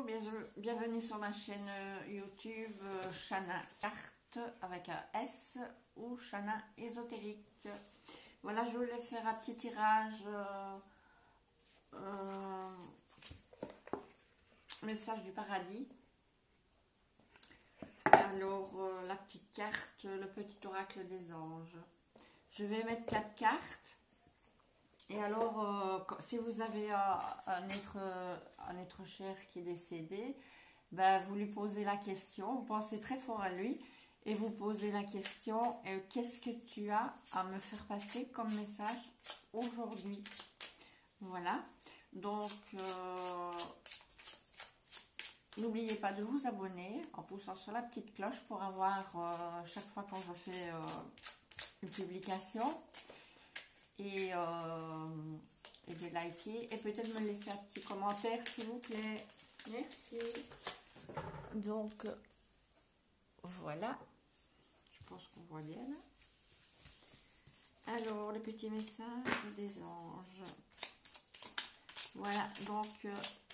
Bienvenue sur ma chaîne YouTube Chana Carte avec un S ou Chana Ésotérique. Voilà, je voulais faire un petit tirage message du paradis. Alors, la petite carte, le petit oracle des anges. Je vais mettre 4 cartes. Et alors, si vous avez un être cher qui est décédé, ben, vous lui posez la question, vous pensez très fort à lui, et vous posez la question, qu'est-ce que tu as à me faire passer comme message aujourd'hui? Voilà, donc n'oubliez pas de vous abonner en poussant sur la petite cloche pour avoir chaque fois quand je fais une publication. Et de liker et peut-être me laisser un petit commentaire s'il vous plaît. Merci. Donc voilà, je pense qu'on voit bien là. Alors le petit message des anges. Voilà, donc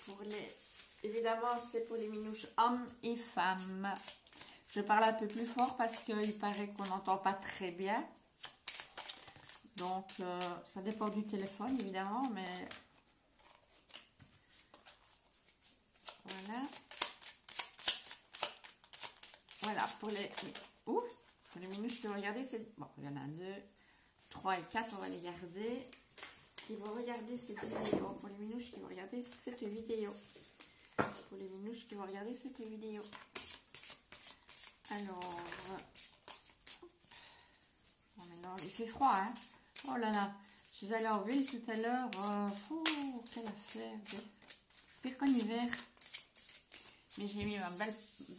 pour les, évidemment c'est pour les minouches hommes et femmes. Je parle un peu plus fort parce qu'il paraît qu'on n'entend pas très bien. Donc, ça dépend du téléphone, évidemment, mais voilà. Voilà, pour les minouches qui vont regarder, c'est... Bon, il y en a 2, 3 et 4, on va les garder. Qui vont regarder cette vidéo. Pour les minouches qui vont regarder cette vidéo. Pour les minouches qui vont regarder cette vidéo. Alors... Bon, maintenant, il fait froid, hein. Oh là là, je suis allée en ville tout à l'heure. Quelle affaire. Pire qu'en hiver. Mais j'ai mis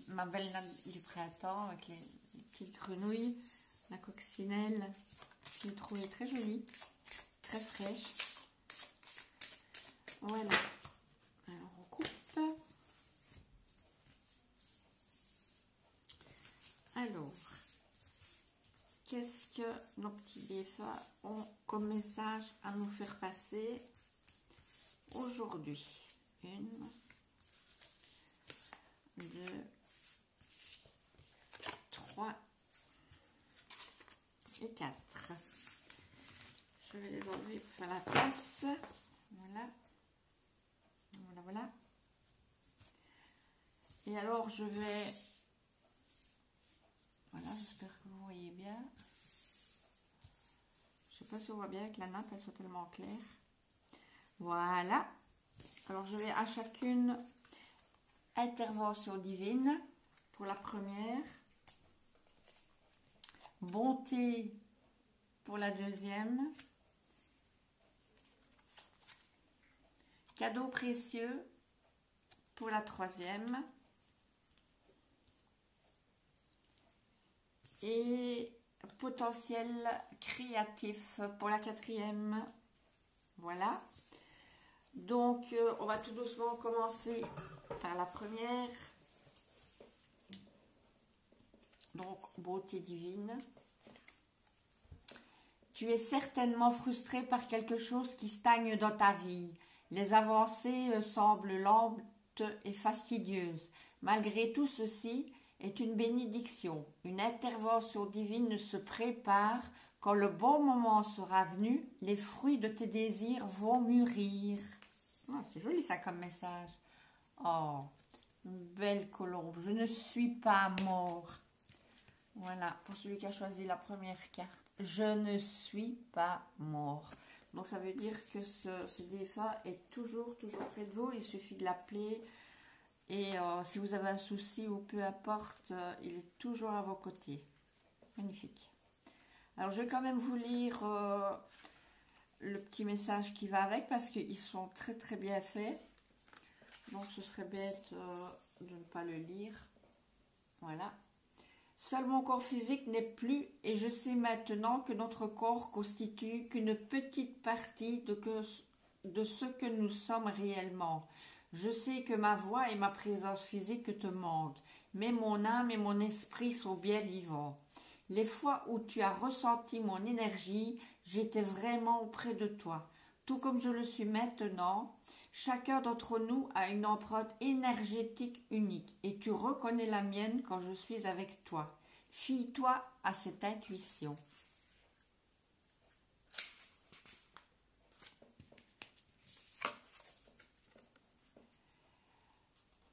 ma belle natte du printemps avec les petites grenouilles, la coccinelle. Je l'ai trouvée très jolie, très fraîche. Voilà. Alors on coupe. Alors. Qu'est-ce que nos petits défunts ont comme message à nous faire passer aujourd'hui? 1, 2, 3 et 4. Je vais les enlever pour faire la place. Voilà. Voilà, voilà. Et alors, je vais... Voilà, j'espère que vous voyez bien. Je ne sais pas si on voit bien avec la nappe, elles sont tellement claires. Voilà. Alors, je vais à chacune intervention divine pour la première. Bonté pour la deuxième. Cadeau précieux pour la troisième. Et potentiel créatif pour la quatrième. Voilà. Donc, on va tout doucement commencer par la première. Donc, beauté divine. Tu es certainement frustré par quelque chose qui stagne dans ta vie. Les avancées semblent lentes et fastidieuses. Malgré tout ceci, est une bénédiction. Une intervention divine se prépare. Quand le bon moment sera venu, les fruits de tes désirs vont mûrir. Oh, c'est joli ça comme message. Oh, une belle colombe. Je ne suis pas mort. Voilà, pour celui qui a choisi la première carte. Je ne suis pas mort. Donc ça veut dire que ce défunt est toujours près de vous. Il suffit de l'appeler. Et si vous avez un souci ou peu importe, il est toujours à vos côtés. Magnifique. Alors, je vais quand même vous lire le petit message qui va avec parce qu'ils sont très bien faits. Donc, ce serait bête de ne pas le lire. Voilà. Seul mon corps physique n'est plus et je sais maintenant que notre corps constitue qu'une petite partie de ce que nous sommes réellement. Je sais que ma voix et ma présence physique te manquent, mais mon âme et mon esprit sont bien vivants. Les fois où tu as ressenti mon énergie, j'étais vraiment auprès de toi. Tout comme je le suis maintenant, Chacun d'entre nous a une empreinte énergétique unique et tu reconnais la mienne quand je suis avec toi. Fie-toi à cette intuition.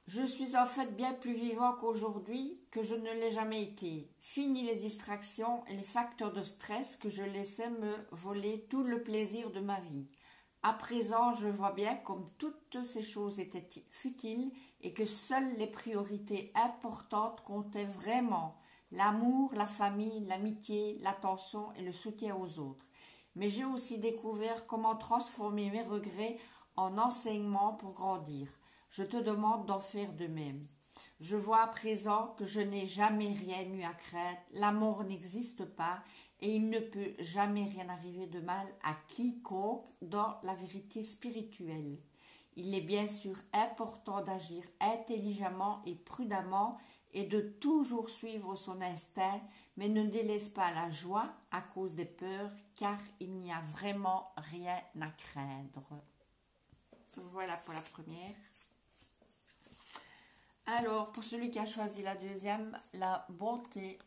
Je suis en fait bien plus vivant qu'aujourd'hui que je ne l'ai jamais été. Fini les distractions et les facteurs de stress que je laissais me voler tout le plaisir de ma vie. À présent, je vois bien comme toutes ces choses étaient futiles et que seules les priorités importantes comptaient vraiment. L'amour, la famille, l'amitié, l'attention et le soutien aux autres. Mais j'ai aussi découvert comment transformer mes regrets en enseignements pour grandir. Je te demande d'en faire de même. Je vois à présent que je n'ai jamais rien eu à craindre, l'amour n'existe pas et il ne peut jamais rien arriver de mal à quiconque dans la vérité spirituelle. Il est bien sûr important d'agir intelligemment et prudemment et de toujours suivre son instinct, mais ne délaisse pas la joie à cause des peurs, car il n'y a vraiment rien à craindre. Voilà pour la première. Alors, pour celui qui a choisi la deuxième, la bonté.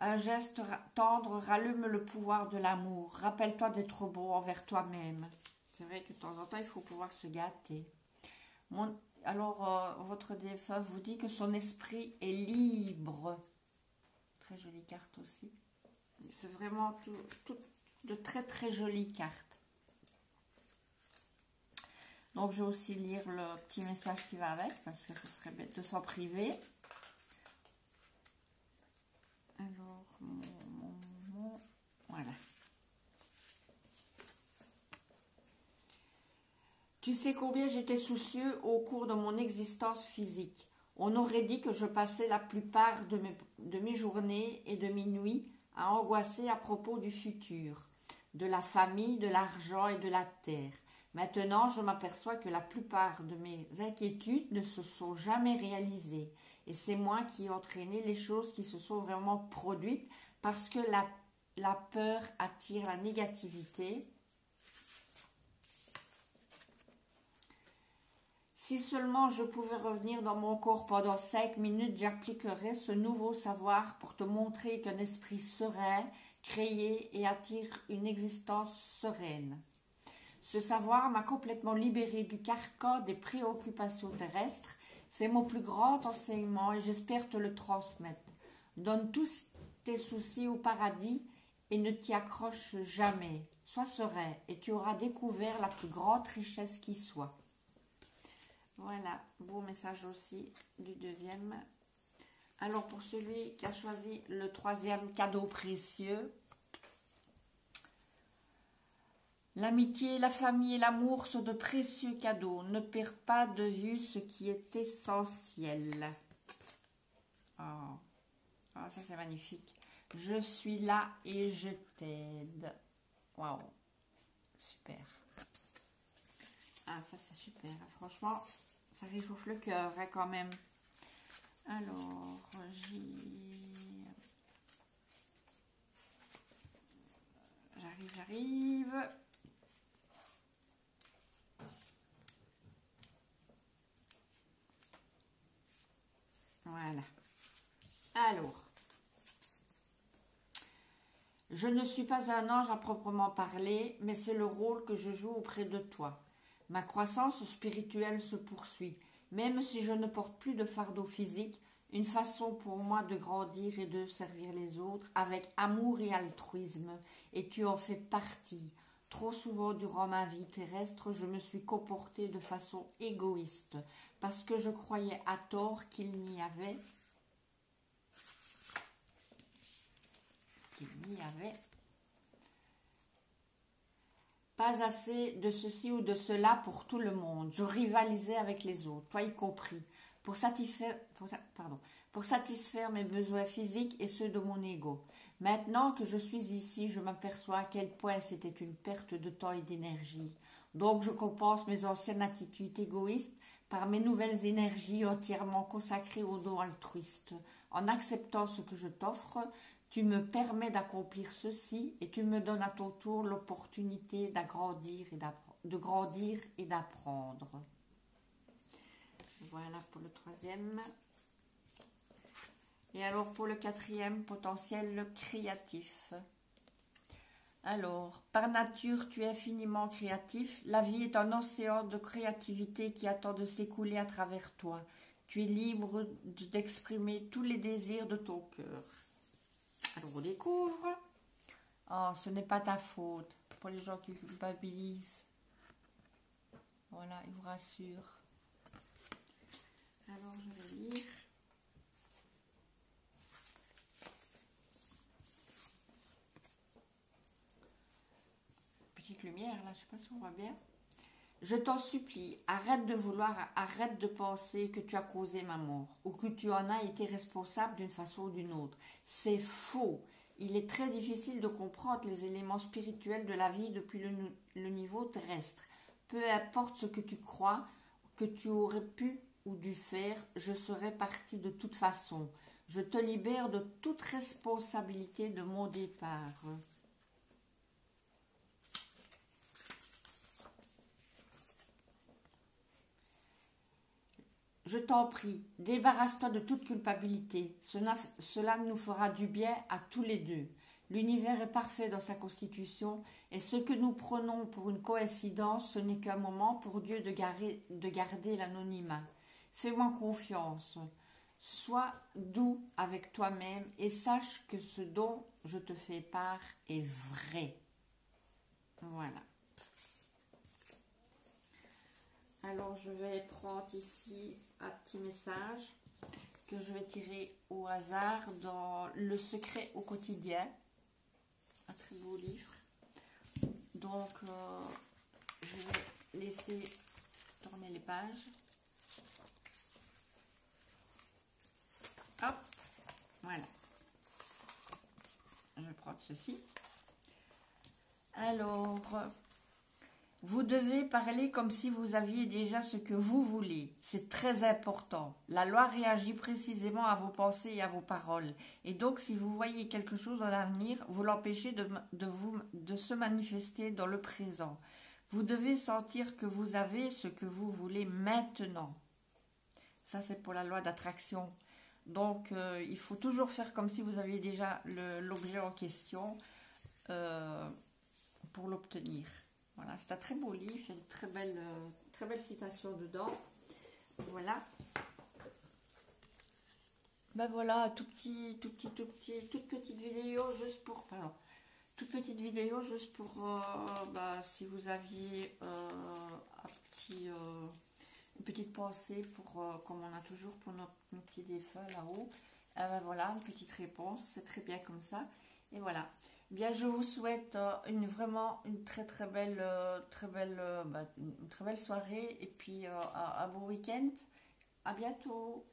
Un geste tendre rallume le pouvoir de l'amour. Rappelle-toi d'être bon envers toi-même. C'est vrai que de temps en temps, il faut pouvoir se gâter. Votre défunt vous dit que son esprit est libre. Très jolie carte aussi. C'est vraiment de très très jolies cartes. Donc, je vais aussi lire le petit message qui va avec, parce que ce serait bête de s'en priver. Alors, voilà. Tu sais combien j'étais soucieux au cours de mon existence physique. On aurait dit que je passais la plupart de mes journées et de mes nuits à angoisser à propos du futur, de la famille, de l'argent et de la terre. Maintenant, je m'aperçois que la plupart de mes inquiétudes ne se sont jamais réalisées. Et c'est moi qui ai entraîné les choses qui se sont vraiment produites parce que la peur attire la négativité. Si seulement je pouvais revenir dans mon corps pendant 5 minutes, j'appliquerais ce nouveau savoir pour te montrer qu'un esprit serein, créé et attire une existence sereine. Ce savoir m'a complètement libéré du carcan des préoccupations terrestres. C'est mon plus grand enseignement et j'espère te le transmettre. Donne tous tes soucis au paradis et ne t'y accroche jamais. Sois serein et tu auras découvert la plus grande richesse qui soit. Voilà, beau message aussi du deuxième. Alors pour celui qui a choisi le troisième cadeau précieux, l'amitié, la famille et l'amour sont de précieux cadeaux. Ne perds pas de vue ce qui est essentiel. Oh, ça c'est magnifique. Je suis là et je t'aide. Waouh, super. Ah, ça c'est super. Franchement, ça réchauffe le cœur hein, quand même. Alors, j'arrive. Voilà. Alors, je ne suis pas un ange à proprement parler, mais c'est le rôle que je joue auprès de toi. Ma croissance spirituelle se poursuit. Même si je ne porte plus de fardeau physique, une façon pour moi de grandir et de servir les autres avec amour et altruisme, et tu en fais partie. Trop souvent durant ma vie terrestre, je me suis comportée de façon égoïste, parce que je croyais à tort qu'il n'y avait pas assez de ceci ou de cela pour tout le monde. Je rivalisais avec les autres, toi y compris, pour satisfaire mes besoins physiques et ceux de mon ego. Maintenant que je suis ici, je m'aperçois à quel point c'était une perte de temps et d'énergie. Donc je compense mes anciennes attitudes égoïstes par mes nouvelles énergies entièrement consacrées au don altruiste. En acceptant ce que je t'offre, tu me permets d'accomplir ceci et tu me donnes à ton tour l'opportunité d'agrandir et de grandir et d'apprendre. Voilà pour le troisième. Et alors pour le quatrième, potentiel créatif. Alors, par nature, tu es infiniment créatif. La vie est un océan de créativité qui attend de s'écouler à travers toi. Tu es libre d'exprimer tous les désirs de ton cœur. Alors, on découvre. Oh, ce n'est pas ta faute. Pour les gens qui culpabilisent. Voilà, il vous rassure. Alors, je vais lire. Petite lumière, là, je sais pas si on voit bien. Je t'en supplie, arrête de vouloir, arrête de penser que tu as causé ma mort ou que tu en as été responsable d'une façon ou d'une autre. C'est faux. Il est très difficile de comprendre les éléments spirituels de la vie depuis le niveau terrestre. Peu importe ce que tu crois, que tu aurais pu ou dû faire, je serais parti de toute façon. Je te libère de toute responsabilité de mon départ. Je t'en prie, débarrasse-toi de toute culpabilité. Cela nous fera du bien à tous les deux. L'univers est parfait dans sa constitution, et ce que nous prenons pour une coïncidence, ce n'est qu'un moment pour Dieu de garder l'anonymat. Fais-moi confiance. Sois doux avec toi-même et sache que ce dont je te fais part est vrai. Voilà. Alors, je vais prendre ici un petit message que je vais tirer au hasard dans Le secret au quotidien. Un très beau livre. Donc, je vais laisser tourner les pages. Hop, voilà. Je vais prendre ceci. Alors... vous devez parler comme si vous aviez déjà ce que vous voulez. C'est très important. La loi réagit précisément à vos pensées et à vos paroles. Et donc, si vous voyez quelque chose dans l'avenir, vous l'empêchez de se manifester dans le présent. Vous devez sentir que vous avez ce que vous voulez maintenant. Ça, c'est pour la loi d'attraction. Donc, il faut toujours faire comme si vous aviez déjà l'objet en question pour l'obtenir. Voilà, c'est un très beau livre, il y a une très belle citation dedans. Voilà. Ben voilà, toute petite vidéo juste pour, si vous aviez une petite pensée pour, comme on a toujours pour nos petits défunts là-haut. Ben voilà, une petite réponse, c'est très bien comme ça. Et voilà. Bien, je vous souhaite vraiment une très belle soirée et puis un beau week-end. À bientôt.